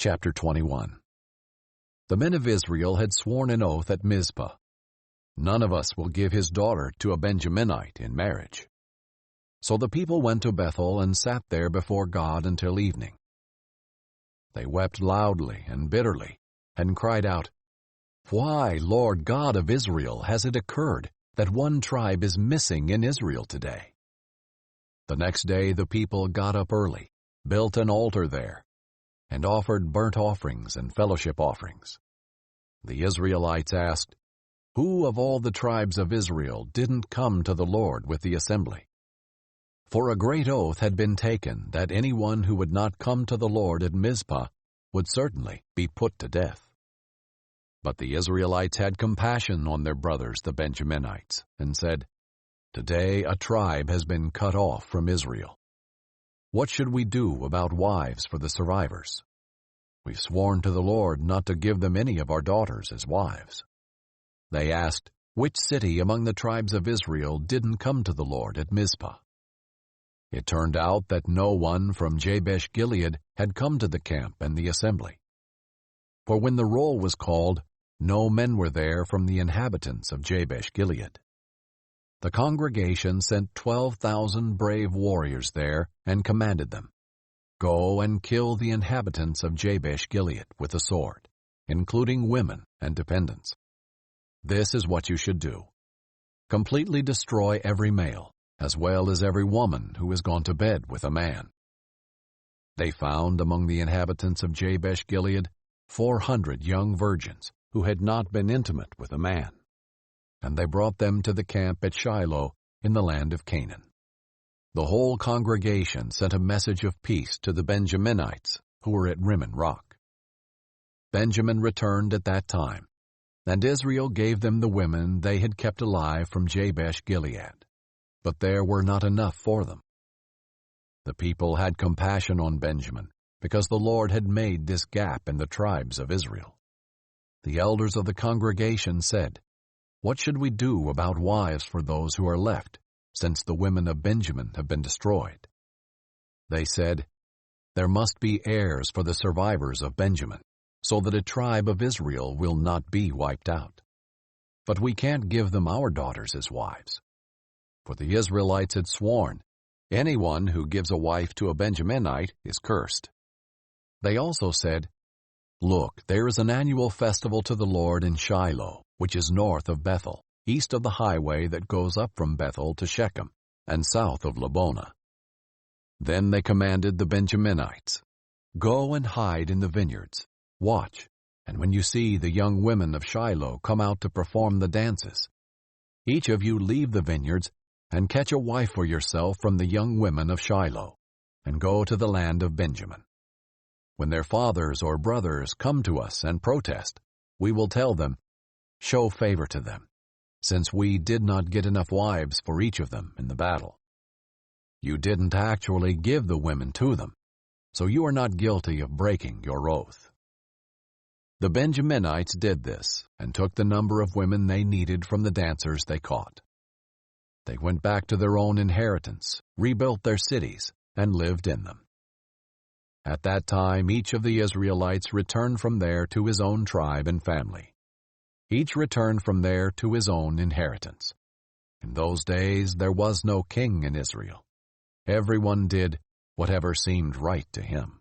Chapter 21. The men of Israel had sworn an oath at Mizpah. None of us will give his daughter to a Benjaminite in marriage. So the people went to Bethel and sat there before God until evening. They wept loudly and bitterly, and cried out, "Why, Lord God of Israel, has it occurred that one tribe is missing in Israel today?" The next day the people got up early, built an altar there, and offered burnt offerings and fellowship offerings. The Israelites asked, "Who of all the tribes of Israel didn't come to the Lord with the assembly?" For a great oath had been taken that anyone who would not come to the Lord at Mizpah would certainly be put to death. But the Israelites had compassion on their brothers the Benjaminites, and said, "Today a tribe has been cut off from Israel. What should we do about wives for the survivors? We've sworn to the Lord not to give them any of our daughters as wives." They asked, "Which city among the tribes of Israel didn't come to the Lord at Mizpah?" It turned out that no one from Jabesh-Gilead had come to the camp and the assembly. For when the roll was called, no men were there from the inhabitants of Jabesh-Gilead. The congregation sent 12,000 brave warriors there and commanded them, "Go and kill the inhabitants of Jabesh-Gilead with the sword, including women and dependents. This is what you should do. Completely destroy every male, as well as every woman who has gone to bed with a man." They found among the inhabitants of Jabesh-Gilead 400 young virgins who had not been intimate with a man, and they brought them to the camp at Shiloh in the land of Canaan. The whole congregation sent a message of peace to the Benjaminites who were at Rimmon Rock. Benjamin returned at that time, and Israel gave them the women they had kept alive from Jabesh-Gilead, but there were not enough for them. The people had compassion on Benjamin, because the Lord had made this gap in the tribes of Israel. The elders of the congregation said, "What should we do about wives for those who are left, since the women of Benjamin have been destroyed?" They said, "There must be heirs for the survivors of Benjamin, so that a tribe of Israel will not be wiped out. But we can't give them our daughters as wives." For the Israelites had sworn, "Anyone who gives a wife to a Benjaminite is cursed." They also said, "Look, there is an annual festival to the Lord in Shiloh, which is north of Bethel, east of the highway that goes up from Bethel to Shechem, and south of Lebonah." Then they commanded the Benjaminites, "Go and hide in the vineyards, watch, and when you see the young women of Shiloh come out to perform the dances, each of you leave the vineyards and catch a wife for yourself from the young women of Shiloh, and go to the land of Benjamin. When their fathers or brothers come to us and protest, we will tell them, 'Show favor to them, since we did not get enough wives for each of them in the battle.' You didn't actually give the women to them, so you are not guilty of breaking your oath." The Benjaminites did this, and took the number of women they needed from the dancers they caught. They went back to their own inheritance, rebuilt their cities, and lived in them. At that time each of the Israelites returned from there to his own tribe and family. Each returned from there to his own inheritance. In those days there was no king in Israel. Everyone did whatever seemed right to him.